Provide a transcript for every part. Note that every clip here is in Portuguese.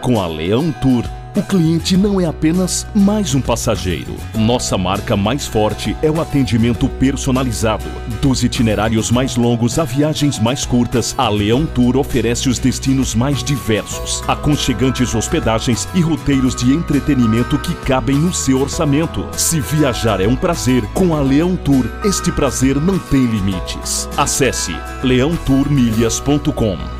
Com a Leão Tour, o cliente não é apenas mais um passageiro. Nossa marca mais forte é o atendimento personalizado. Dos itinerários mais longos a viagens mais curtas, a Leão Tour oferece os destinos mais diversos, aconchegantes hospedagens e roteiros de entretenimento que cabem no seu orçamento. Se viajar é um prazer, com a Leão Tour, este prazer não tem limites. Acesse leãotourmilhas.com.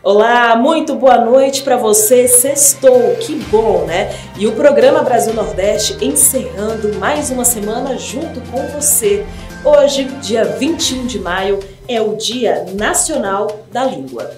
Olá, muito boa noite para você. Sextou, que bom, né? E o programa Brasil Nordeste encerrando mais uma semana junto com você. Hoje, dia 21 de maio, é o Dia Nacional da Língua.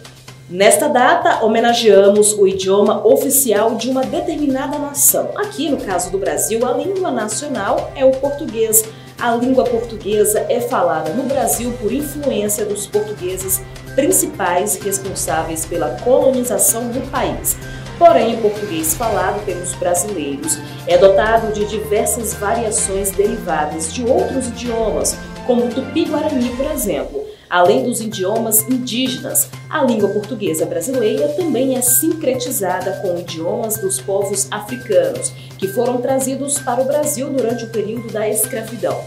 Nesta data, homenageamos o idioma oficial de uma determinada nação. Aqui, no caso do Brasil, a língua nacional é o português. A língua portuguesa é falada no Brasil por influência dos portugueses principais responsáveis pela colonização do país. Porém, o português falado pelos brasileiros é dotado de diversas variações derivadas de outros idiomas, como o tupi-guarani, por exemplo. Além dos idiomas indígenas, a língua portuguesa brasileira também é sincretizada com idiomas dos povos africanos, que foram trazidos para o Brasil durante o período da escravidão.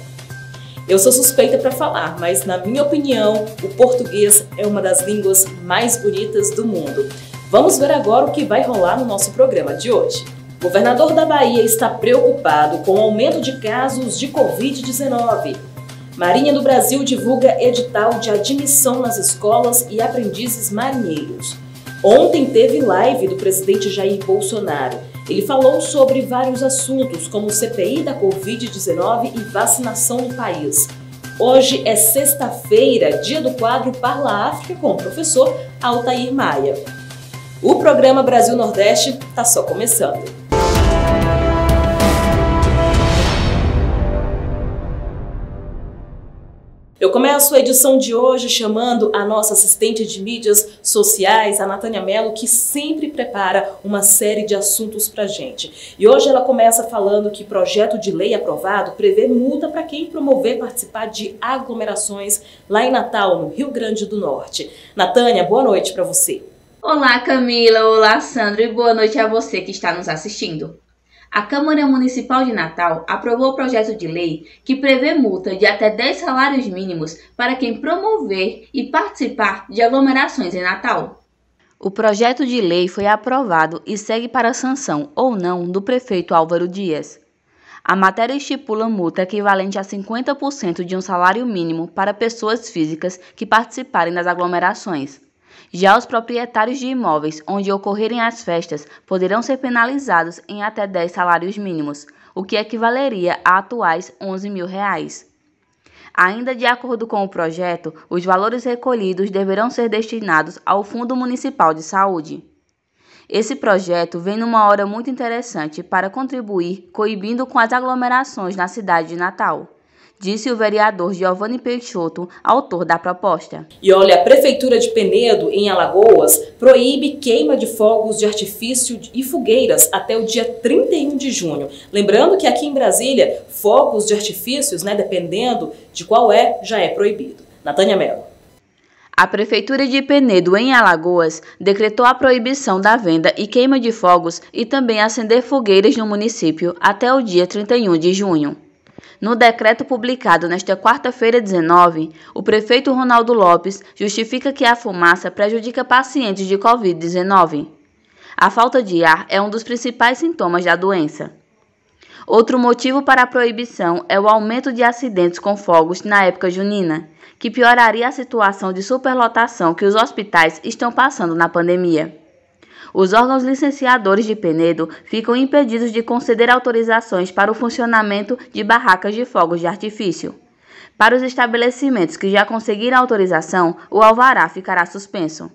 Eu sou suspeita para falar, mas na minha opinião, o português é uma das línguas mais bonitas do mundo. Vamos ver agora o que vai rolar no nosso programa de hoje. O governador da Bahia está preocupado com o aumento de casos de Covid-19. Marinha do Brasil divulga edital de admissão nas escolas e aprendizes marinheiros. Ontem teve live do presidente Jair Bolsonaro. Ele falou sobre vários assuntos, como CPI da Covid-19 e vacinação no país. Hoje é sexta-feira, dia do quadro Parla África com o professor Altair Maia. O programa Brasil Nordeste está só começando. Eu começo a edição de hoje chamando a nossa assistente de mídias sociais, a Natânia Mello, que sempre prepara uma série de assuntos pra gente. E hoje ela começa falando que projeto de lei aprovado prevê multa para quem promover participar de aglomerações lá em Natal, no Rio Grande do Norte. Natânia, boa noite para você. Olá, Camila. Olá, Sandro. E boa noite a você que está nos assistindo. A Câmara Municipal de Natal aprovou o projeto de lei que prevê multa de até 10 salários mínimos para quem promover e participar de aglomerações em Natal. O projeto de lei foi aprovado e segue para a sanção ou não do prefeito Álvaro Dias. A matéria estipula multa equivalente a 50% de um salário mínimo para pessoas físicas que participarem das aglomerações. Já os proprietários de imóveis onde ocorrerem as festas poderão ser penalizados em até 10 salários mínimos, o que equivaleria a atuais R$11 mil. Ainda de acordo com o projeto, os valores recolhidos deverão ser destinados ao Fundo Municipal de Saúde. Esse projeto vem numa hora muito interessante para contribuir coibindo com as aglomerações na cidade de Natal, disse o vereador Giovanni Peixoto, autor da proposta. E olha, a Prefeitura de Penedo, em Alagoas, proíbe queima de fogos de artifício e fogueiras até o dia 31 de junho. Lembrando que aqui em Brasília, fogos de artifícios, dependendo de qual já é proibido. Natânia Mello. A Prefeitura de Penedo, em Alagoas, decretou a proibição da venda e queima de fogos e também acender fogueiras no município até o dia 31 de junho. No decreto publicado nesta quarta-feira 19, o prefeito Ronaldo Lopes justifica que a fumaça prejudica pacientes de Covid-19. A falta de ar é um dos principais sintomas da doença. Outro motivo para a proibição é o aumento de acidentes com fogos na época junina, que pioraria a situação de superlotação que os hospitais estão passando na pandemia. Os órgãos licenciadores de Penedo ficam impedidos de conceder autorizações para o funcionamento de barracas de fogos de artifício. Para os estabelecimentos que já conseguiram autorização, o alvará ficará suspenso.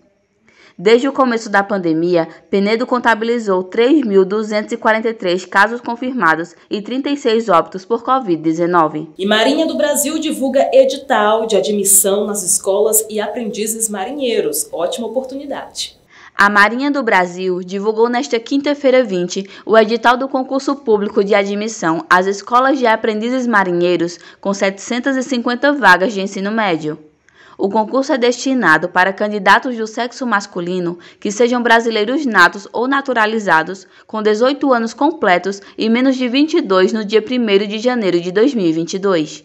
Desde o começo da pandemia, Penedo contabilizou 3.243 casos confirmados e 36 óbitos por Covid-19. E Marinha do Brasil divulga edital de admissão nas escolas e aprendizes marinheiros. Ótima oportunidade. A Marinha do Brasil divulgou nesta quinta-feira 20 o edital do concurso público de admissão às escolas de aprendizes marinheiros com 750 vagas de ensino médio. O concurso é destinado para candidatos do sexo masculino que sejam brasileiros natos ou naturalizados, com 18 anos completos e menos de 22 no dia 1º de janeiro de 2022.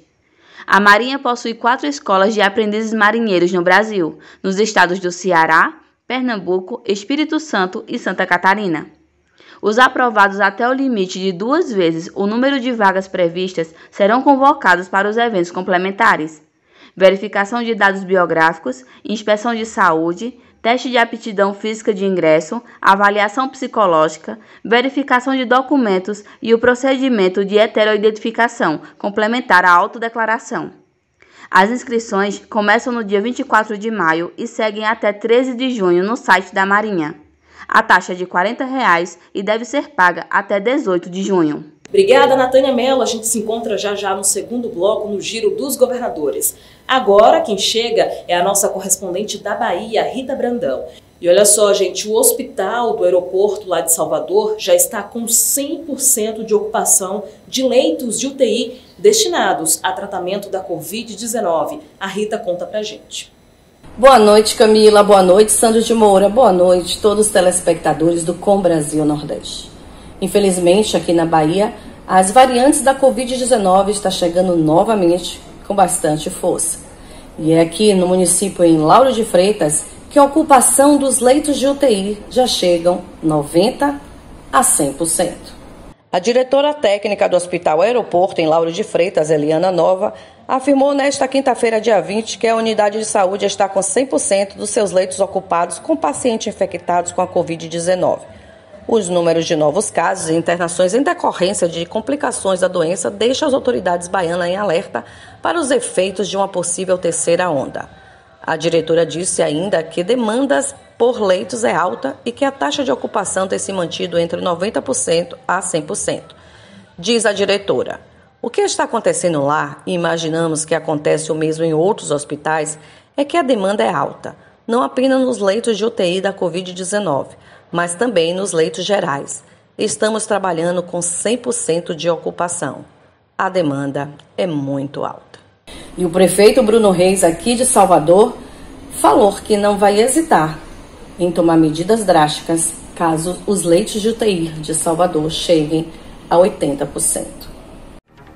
A Marinha possui 4 escolas de aprendizes marinheiros no Brasil, nos estados do Ceará, Pernambuco, Espírito Santo e Santa Catarina. Os aprovados até o limite de 2 vezes o número de vagas previstas serão convocados para os eventos complementares: verificação de dados biográficos, inspeção de saúde, teste de aptidão física de ingresso, avaliação psicológica, verificação de documentos e o procedimento de heteroidentificação, complementar à autodeclaração. As inscrições começam no dia 24 de maio e seguem até 13 de junho no site da Marinha. A taxa é de R$ 40 e deve ser paga até 18 de junho. Obrigada, Natânia Mello. A gente se encontra já no segundo bloco, no Giro dos Governadores. Agora, quem chega é a nossa correspondente da Bahia, Rita Brandão. E olha só, gente, o hospital do aeroporto lá de Salvador já está com 100% de ocupação de leitos de UTI destinados a tratamento da Covid-19. A Rita conta pra gente. Boa noite, Camila. Boa noite, Sandro de Moura. Boa noite, todos os telespectadores do Com Brasil Nordeste. Infelizmente, aqui na Bahia, as variantes da Covid-19 estão chegando novamente com bastante força. E é aqui no município, em Lauro de Freitas, que a ocupação dos leitos de UTI já chegam 90% a 100%. A diretora técnica do Hospital Aeroporto, em Lauro de Freitas, Eliana Nova, afirmou nesta quinta-feira, dia 20, que a unidade de saúde está com 100% dos seus leitos ocupados com pacientes infectados com a Covid-19. Os números de novos casos e internações em decorrência de complicações da doença deixam as autoridades baianas em alerta para os efeitos de uma possível terceira onda. A diretora disse ainda que demandas por leitos é alta e que a taxa de ocupação tem se mantido entre 90% a 100%. Diz a diretora: o que está acontecendo lá, e imaginamos que acontece o mesmo em outros hospitais, é que a demanda é alta, não apenas nos leitos de UTI da Covid-19, mas também nos leitos gerais. Estamos trabalhando com 100% de ocupação. A demanda é muito alta. E o prefeito Bruno Reis, aqui de Salvador, falou que não vai hesitar em tomar medidas drásticas caso os leitos de UTI de Salvador cheguem a 80%.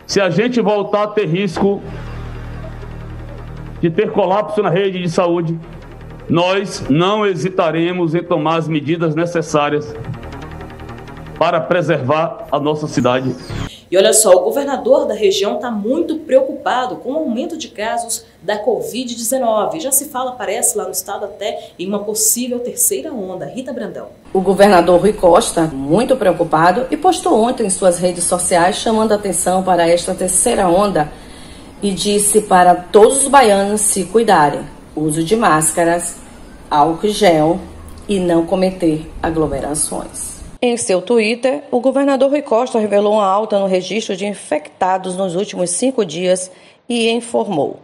Se a gente voltar a ter risco de ter colapso na rede de saúde, nós não hesitaremos em tomar as medidas necessárias para preservar a nossa cidade. E olha só, o governador da região está muito preocupado com o aumento de casos da Covid-19. Já se fala, parece, lá no estado até em uma possível terceira onda. Rita Brandão. O governador Rui Costa, muito preocupado, e postou ontem em suas redes sociais chamando a atenção para esta terceira onda e disse para todos os baianos se cuidarem. Uso de máscaras, álcool gel e não cometer aglomerações. Em seu Twitter, o governador Rui Costa revelou uma alta no registro de infectados nos últimos 5 dias e informou: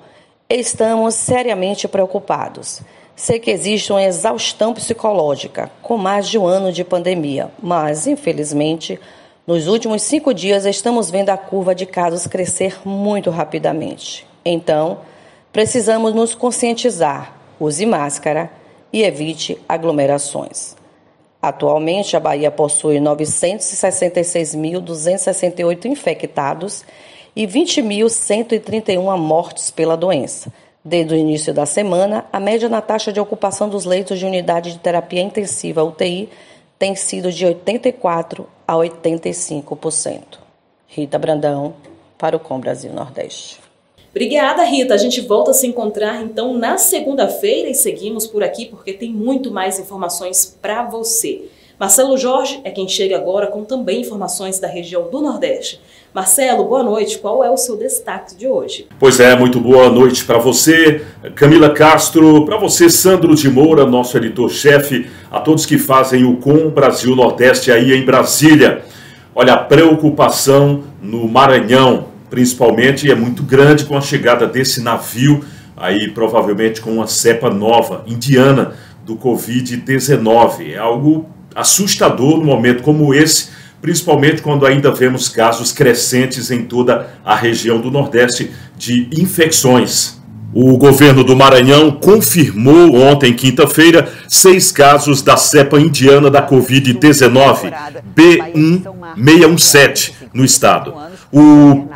estamos seriamente preocupados. Sei que existe uma exaustão psicológica, com mais de um ano de pandemia, mas, infelizmente, nos últimos 5 dias estamos vendo a curva de casos crescer muito rapidamente. Então, precisamos nos conscientizar, use máscara e evite aglomerações. Atualmente, a Bahia possui 966.268 infectados e 20.131 mortes pela doença. Desde o início da semana, a média na taxa de ocupação dos leitos de unidade de terapia intensiva UTI tem sido de 84% a 85%. Rita Brandão, para o Com Brasil Nordeste. Obrigada, Rita. A gente volta a se encontrar, então, na segunda-feira e seguimos por aqui porque tem muito mais informações para você. Marcelo Jorge é quem chega agora com também informações da região do Nordeste. Marcelo, boa noite. Qual é o seu destaque de hoje? Pois é, muito boa noite para você, Camila Castro, para você, Sandro de Moura, nosso editor-chefe, a todos que fazem o Com Brasil Nordeste aí em Brasília. Olha, a preocupação no Maranhão, principalmente, é muito grande com a chegada desse navio, aí provavelmente com uma cepa nova, indiana, do Covid-19. É algo assustador no momento como esse, principalmente quando ainda vemos casos crescentes em toda a região do Nordeste de infecções. O governo do Maranhão confirmou ontem, quinta-feira, 6 casos da cepa indiana da Covid-19, B1617, no estado. O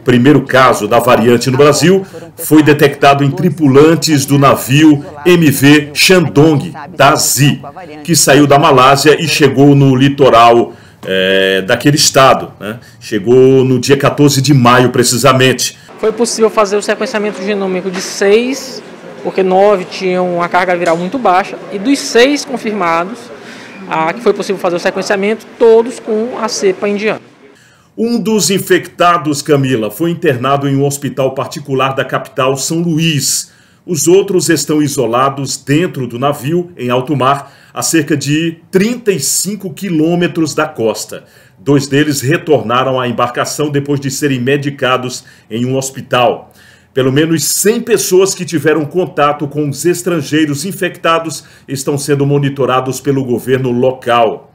primeiro caso da variante no Brasil foi detectado em tripulantes do navio MV Shandong, da ZI, que saiu da Malásia e chegou no litoral daquele estado, né? Chegou no dia 14 de maio, precisamente. Foi possível fazer o sequenciamento genômico de 6, porque 9 tinham uma carga viral muito baixa, e dos 6 confirmados, que foi possível fazer o sequenciamento, todos com a cepa indiana. Um dos infectados, Camila, foi internado em um hospital particular da capital, São Luís. Os outros estão isolados dentro do navio, em alto mar, a cerca de 35 quilômetros da costa. 2 deles retornaram à embarcação depois de serem medicados em um hospital. Pelo menos 100 pessoas que tiveram contato com os estrangeiros infectados estão sendo monitorados pelo governo local.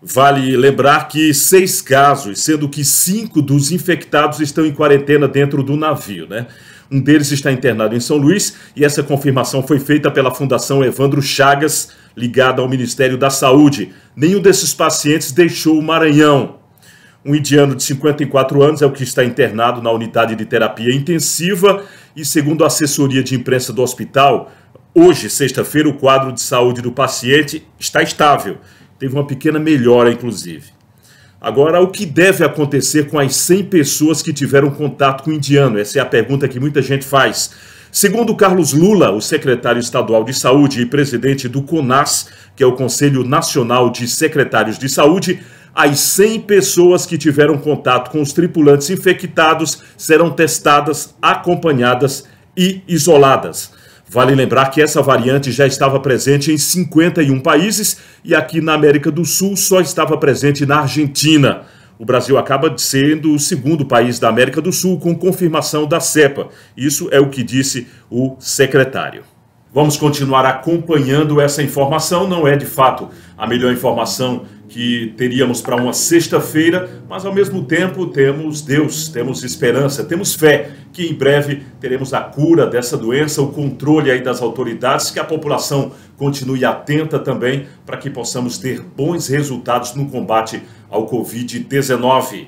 Vale lembrar que 6 casos, sendo que 5 dos infectados estão em quarentena dentro do navio, né? Um deles está internado em São Luís e essa confirmação foi feita pela Fundação Evandro Chagas, ligada ao Ministério da Saúde. Nenhum desses pacientes deixou o Maranhão. Um indiano de 54 anos é o que está internado na unidade de terapia intensiva e, segundo a assessoria de imprensa do hospital, hoje, sexta-feira, o quadro de saúde do paciente está estável. Teve uma pequena melhora, inclusive. Agora, o que deve acontecer com as 100 pessoas que tiveram contato com o indiano? Essa é a pergunta que muita gente faz. Segundo Carlos Lula, o secretário estadual de saúde e presidente do CONAS, que é o Conselho Nacional de Secretários de Saúde, as 100 pessoas que tiveram contato com os tripulantes infectados serão testadas, acompanhadas e isoladas. Vale lembrar que essa variante já estava presente em 51 países e aqui na América do Sul só estava presente na Argentina. O Brasil acaba sendo o segundo país da América do Sul com confirmação da cepa. Isso é o que disse o secretário. Vamos continuar acompanhando essa informação. Não é, de fato, a melhor informação que teríamos para uma sexta-feira, mas ao mesmo tempo temos Deus, temos esperança, temos fé que em breve teremos a cura dessa doença, o controle aí das autoridades, que a população continue atenta também para que possamos ter bons resultados no combate ao Covid-19.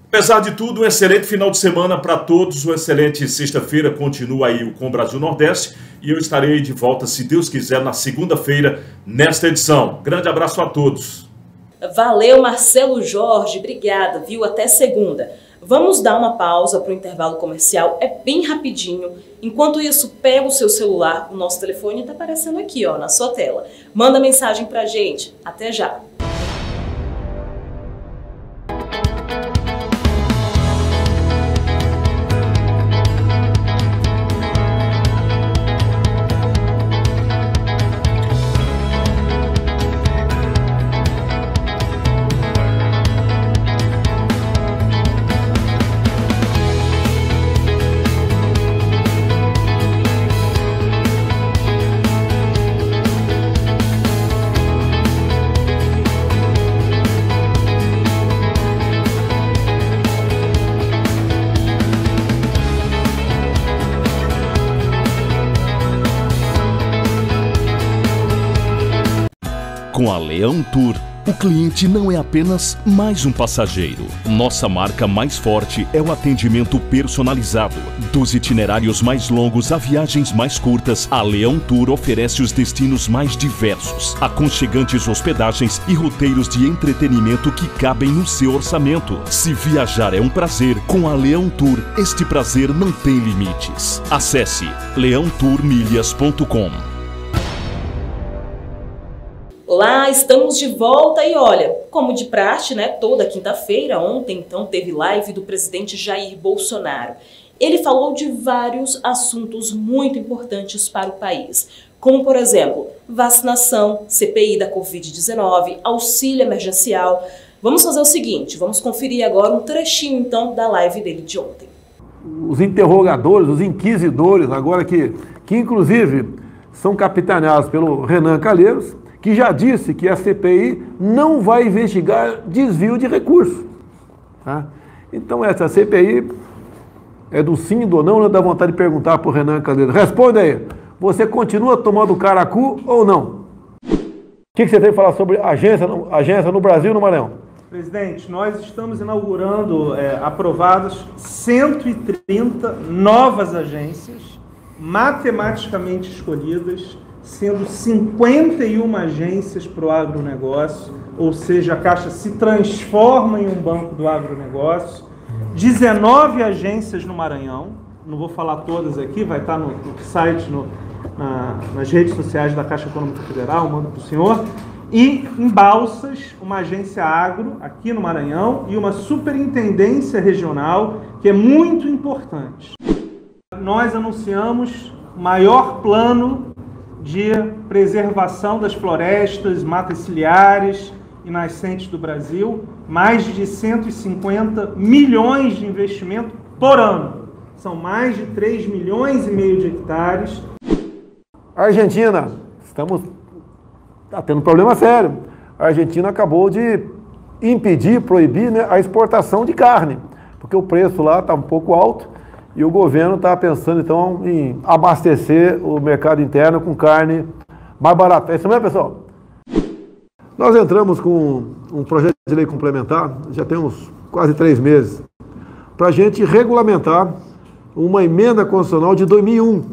Apesar de tudo, um excelente final de semana para todos, uma excelente sexta-feira, continua aí o Com Brasil Nordeste e eu estarei de volta, se Deus quiser, na segunda-feira, nesta edição. Grande abraço a todos. Valeu, Marcelo Jorge, obrigada, viu? Até segunda. Vamos dar uma pausa para o intervalo comercial, é bem rapidinho. Enquanto isso, pega o seu celular, o nosso telefone está aparecendo aqui, ó, na sua tela. Manda mensagem para a gente. Até já. Com a Leão Tour, o cliente não é apenas mais um passageiro. Nossa marca mais forte é o atendimento personalizado. Dos itinerários mais longos a viagens mais curtas, a Leão Tour oferece os destinos mais diversos, aconchegantes hospedagens e roteiros de entretenimento que cabem no seu orçamento. Se viajar é um prazer, com a Leão Tour, este prazer não tem limites. Acesse leãotourmilhas.com. Olá, estamos de volta e olha, como de praxe, né, toda quinta-feira, ontem então teve live do presidente Jair Bolsonaro. Ele falou de vários assuntos muito importantes para o país, como por exemplo, vacinação, CPI da Covid-19, auxílio emergencial. Vamos fazer o seguinte, vamos conferir agora um trechinho então da live dele de ontem. Os interrogadores, os inquisidores, agora que inclusive são capitaneados pelo Renan Calheiros, que já disse que a CPI não vai investigar desvio de recursos. Tá? Então essa CPI é do sim, do não, né? Dá vontade de perguntar para o Renan Calheiros. Responde aí, você continua tomando caracu ou não? O que você tem que falar sobre agência no Brasil e no Maranhão? Presidente, nós estamos inaugurando, aprovadas 130 novas agências, matematicamente escolhidas, sendo 51 agências para o agronegócio, ou seja, a Caixa se transforma em um banco do agronegócio, 19 agências no Maranhão, não vou falar todas aqui, vai estar no site, nas redes sociais da Caixa Econômica Federal, mando para o senhor, e em Balsas, uma agência agro aqui no Maranhão e uma superintendência regional, que é muito importante. Nós anunciamos o maior plano de preservação das florestas, matas ciliares e nascentes do Brasil, mais de 150 milhões de investimento por ano. São mais de 3 milhões e meio de hectares. Argentina, está tendo um problema sério. A Argentina acabou de impedir, proibir, né, a exportação de carne, porque o preço lá está um pouco alto e o governo está pensando, então, em abastecer o mercado interno com carne mais barata. É isso mesmo, pessoal? Nós entramos com um projeto de lei complementar, já temos quase 3 meses, para a gente regulamentar uma emenda constitucional de 2001,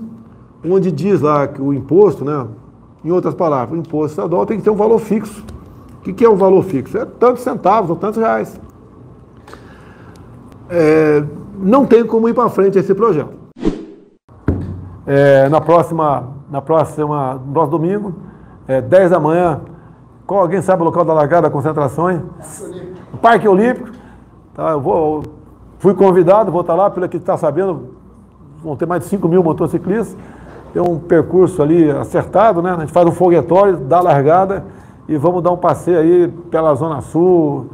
onde diz lá que o imposto, né, em outras palavras, o imposto estadual tem que ter um valor fixo. O que é um valor fixo? É tantos centavos ou tantos reais. Não tem como ir para frente esse projeto. No próximo domingo, 10 da manhã, alguém sabe o local da largada das concentrações? Parque Olímpico. Tá, fui convidado, vou estar lá, pelo que está sabendo, vão ter mais de 5 mil motociclistas. Tem um percurso ali acertado, né? A gente faz um foguetório, dá a largada e vamos dar um passeio aí pela Zona Sul,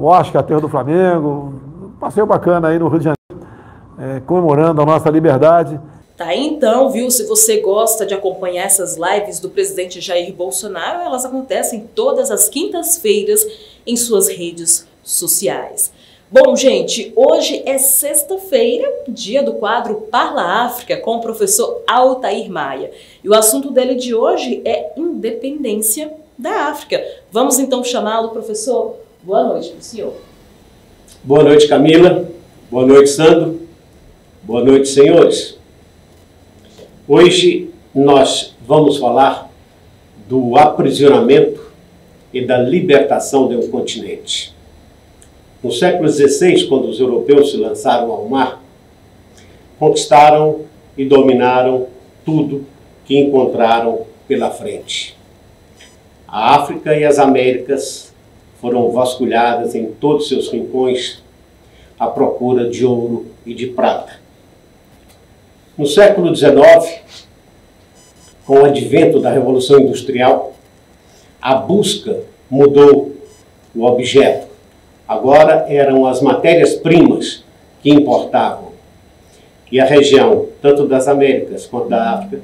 Oscar, a Terra do Flamengo, um passeio bacana aí no Rio de Janeiro, comemorando a nossa liberdade. Tá aí então, viu? Se você gosta de acompanhar essas lives do presidente Jair Bolsonaro, elas acontecem todas as quintas-feiras em suas redes sociais. Bom, gente, hoje é sexta-feira, dia do quadro Parla África, com o professor Altair Maia. E o assunto dele de hoje é independência da África. Vamos então chamá-lo, professor. Boa noite para o senhor. Boa noite, Camila. Boa noite, Sandro. Boa noite, senhores. Hoje nós vamos falar do aprisionamento e da libertação de um continente. No século XVI, quando os europeus se lançaram ao mar, conquistaram e dominaram tudo que encontraram pela frente. A África e as Américas foram vasculhadas em todos seus rincões à procura de ouro e de prata. No século XIX, com o advento da Revolução Industrial, a busca mudou o objeto. Agora eram as matérias-primas que importavam. E a região, tanto das Américas quanto da África,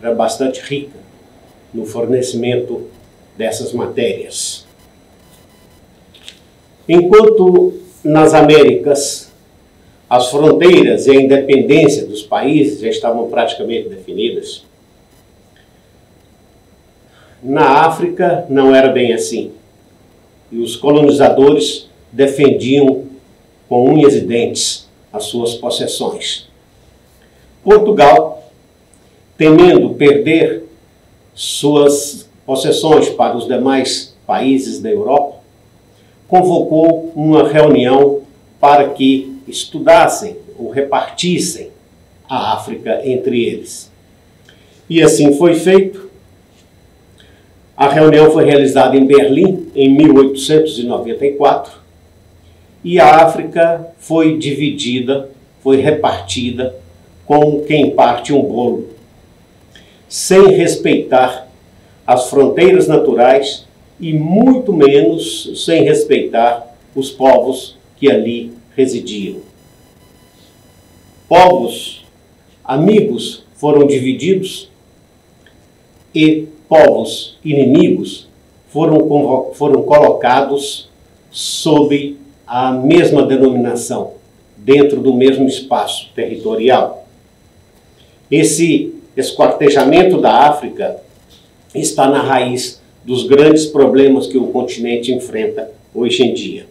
era bastante rica no fornecimento dessas matérias. Enquanto nas Américas as fronteiras e a independência dos países já estavam praticamente definidas, na África não era bem assim. E os colonizadores defendiam com unhas e dentes as suas possessões. Portugal, temendo perder suas possessões para os demais países da Europa, convocou uma reunião para que estudassem ou repartissem a África entre eles. E assim foi feito. A reunião foi realizada em Berlim em 1894 e a África foi dividida, foi repartida como quem parte um bolo, sem respeitar as fronteiras naturais e muito menos sem respeitar os povos que ali residiam. Povos amigos foram divididos e povos inimigos foram colocados sob a mesma denominação dentro do mesmo espaço territorial. Esse esquartejamento da África está na raiz dos grandes problemas que o continente enfrenta hoje em dia.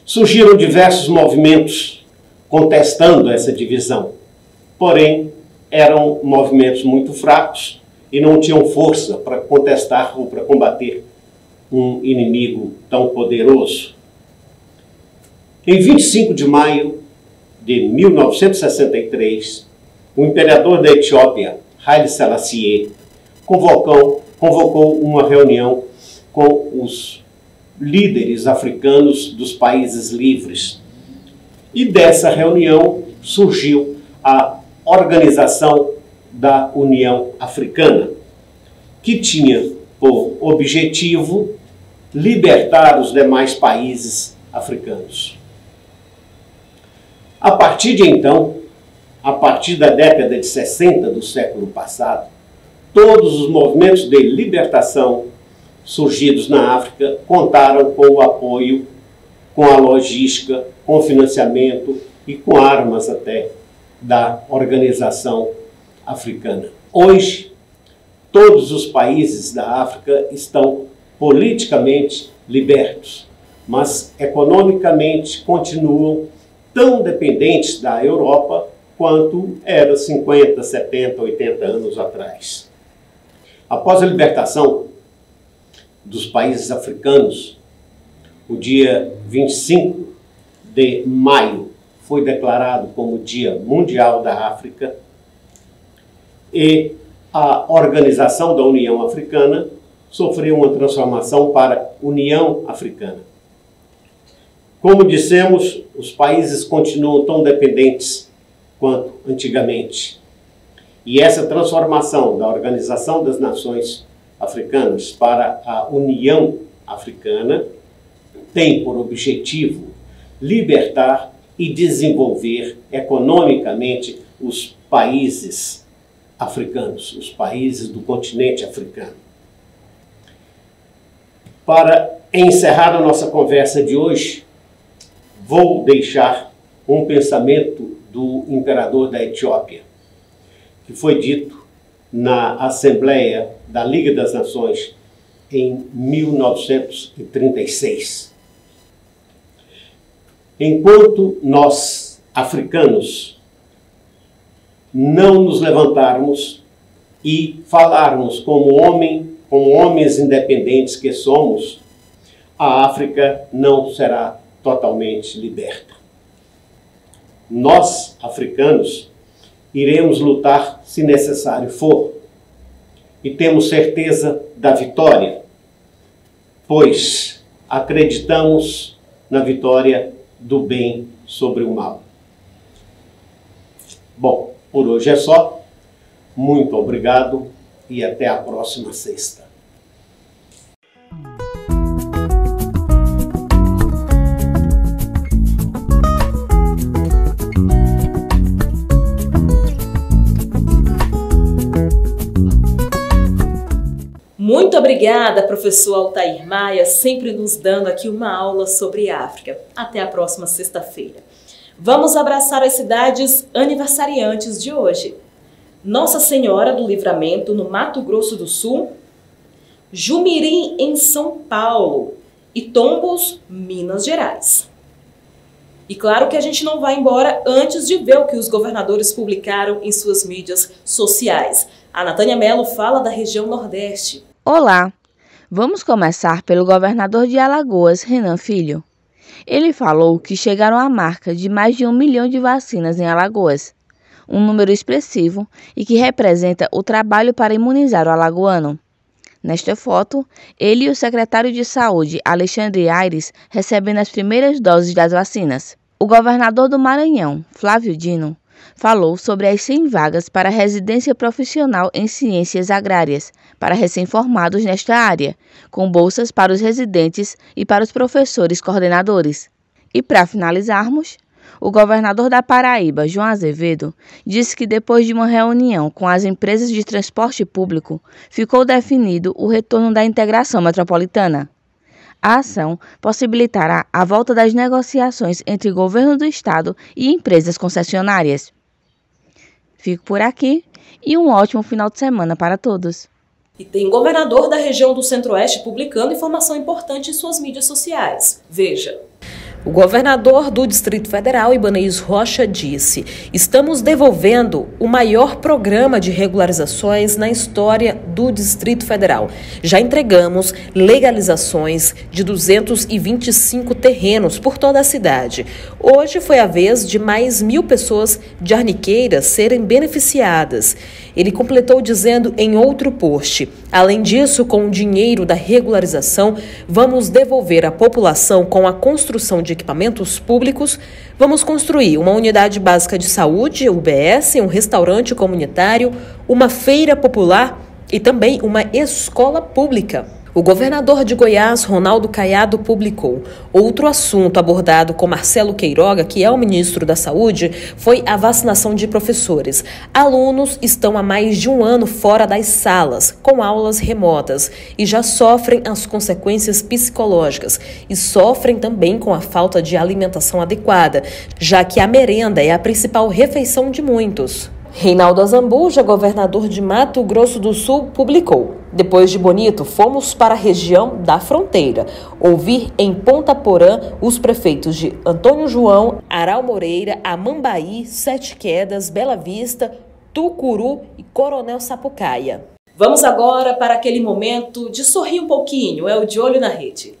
Surgiram diversos movimentos contestando essa divisão, porém eram movimentos muito fracos e não tinham força para contestar ou para combater um inimigo tão poderoso. Em 25 de maio de 1963, o imperador da Etiópia, Haile Selassie, convocou uma reunião com os líderes africanos dos países livres. E dessa reunião surgiu a Organização da União Africana, que tinha por objetivo libertar os demais países africanos. A partir de então, a partir da década de 60 do século passado, todos os movimentos de libertação surgidos na África contaram com o apoio, com a logística, com o financiamento e com armas até da Organização Africana. Hoje, todos os países da África estão politicamente libertos, mas economicamente continuam tão dependentes da Europa quanto era 50, 70, 80 anos atrás. Após a libertação dos países africanos, o dia 25 de maio foi declarado como Dia Mundial da África e a Organização da União Africana sofreu uma transformação para União Africana. Como dissemos, os países continuam tão dependentes quanto antigamente. E essa transformação da Organização das Nações Africanas para a União Africana tem por objetivo libertar e desenvolver economicamente os países africanos, os países do continente africano. Para encerrar a nossa conversa de hoje, vou deixar um pensamento do imperador da Etiópia, que foi dito na Assembleia da Liga das Nações em 1936. Enquanto nós, africanos, não nos levantarmos e falarmos como homens independentes que somos, a África não será totalmente liberta. Nós, africanos, iremos lutar se necessário for, e temos certeza da vitória, pois acreditamos na vitória do bem sobre o mal. Bom, por hoje é só. Muito obrigado e até a próxima sexta. Muito obrigada, professor Altair Maia, sempre nos dando aqui uma aula sobre África. Até a próxima sexta-feira. Vamos abraçar as cidades aniversariantes de hoje. Nossa Senhora do Livramento, no Mato Grosso do Sul, Jumirim, em São Paulo, e Tombos, Minas Gerais. E claro que a gente não vai embora antes de ver o que os governadores publicaram em suas mídias sociais. A Natânia Mello fala da região Nordeste. Olá! Vamos começar pelo governador de Alagoas, Renan Filho. Ele falou que chegaram à marca de mais de 1 milhão de vacinas em Alagoas, um número expressivo e que representa o trabalho para imunizar o alagoano. Nesta foto, ele e o secretário de Saúde, Alexandre Aires, recebendo as primeiras doses das vacinas. O governador do Maranhão, Flávio Dino, falou sobre as 100 vagas para residência profissional em ciências agrárias para recém-formados nesta área, com bolsas para os residentes e para os professores coordenadores. E para finalizarmos, o governador da Paraíba, João Azevedo, disse que depois de uma reunião com as empresas de transporte público, ficou definido o retorno da integração metropolitana. A ação possibilitará a volta das negociações entre governo do estado e empresas concessionárias. Fico por aqui e um ótimo final de semana para todos. E tem governador da região do Centro-Oeste publicando informação importante em suas mídias sociais. Veja. O governador do Distrito Federal, Ibanez Rocha, disse: estamos devolvendo o maior programa de regularizações na história do Distrito Federal. Já entregamos legalizações de 225 terrenos por toda a cidade. Hoje foi a vez de mais 1.000 pessoas de Arniqueiras serem beneficiadas. Ele completou dizendo em outro post: além disso, com o dinheiro da regularização, vamos devolver à população com a construção de equipamentos públicos, vamos construir uma unidade básica de saúde, UBS, um restaurante comunitário, uma feira popular e também uma escola pública. O governador de Goiás, Ronaldo Caiado, publicou. Outro assunto abordado com Marcelo Queiroga, que é o ministro da Saúde, foi a vacinação de professores. Alunos estão há mais de um ano fora das salas, com aulas remotas, e já sofrem as consequências psicológicas e sofrem também com a falta de alimentação adequada, já que a merenda é a principal refeição de muitos. Reinaldo Azambuja, governador de Mato Grosso do Sul, publicou. Depois de Bonito, fomos para a região da fronteira, ouvir em Ponta Porã os prefeitos de Antônio João, Aral Moreira, Amambaí, Sete Quedas, Bela Vista, Tucuru e Coronel Sapucaia. Vamos agora para aquele momento de sorrir um pouquinho, é o De Olho na Rede.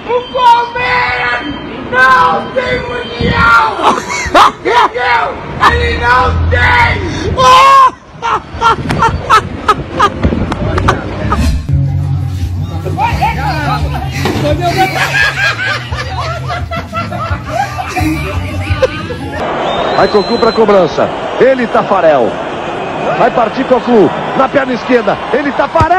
O Palmeiras não tem mundial! Entendeu? Ele não tem! Vai Cocu para cobrança. Ele Tafarel. Vai partir Cocu na perna esquerda. Ele Tafarel!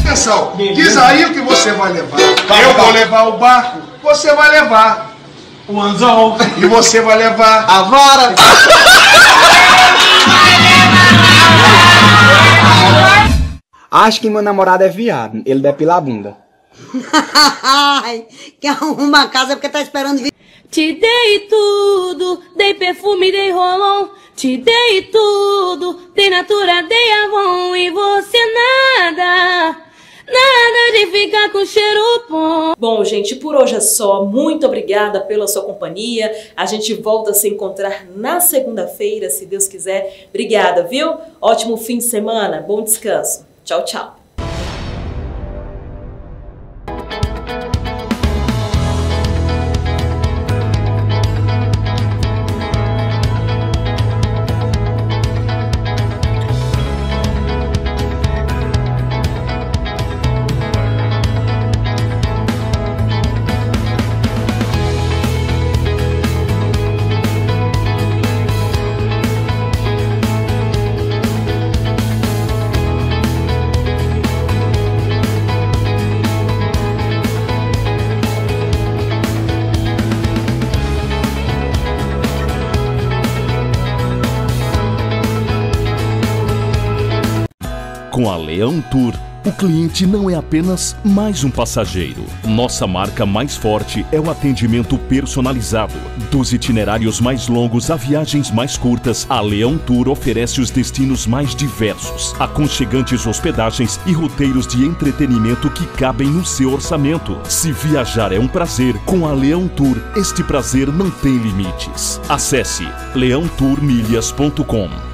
Atenção, diz aí o que você vai levar. Eu vou levar o barco, você vai levar o anzol e você vai levar a vara. Acho que meu namorado é viado, ele depila a bunda. Quer arrumar a casa porque tá esperando vir. Te dei tudo, dei perfume, dei rolon. Te dei tudo, dei Natura, dei Avon. E você nada, nada de ficar com cheiro bom. Bom, gente, por hoje é só. Muito obrigada pela sua companhia. A gente volta a se encontrar na segunda-feira, se Deus quiser. Obrigada, viu? Ótimo fim de semana, bom descanso. Tchau, tchau. Com a Leão Tour, o cliente não é apenas mais um passageiro. Nossa marca mais forte é o atendimento personalizado. Dos itinerários mais longos a viagens mais curtas, a Leão Tour oferece os destinos mais diversos, aconchegantes hospedagens e roteiros de entretenimento que cabem no seu orçamento. Se viajar é um prazer, com a Leão Tour, este prazer não tem limites. Acesse leãotourmilhas.com.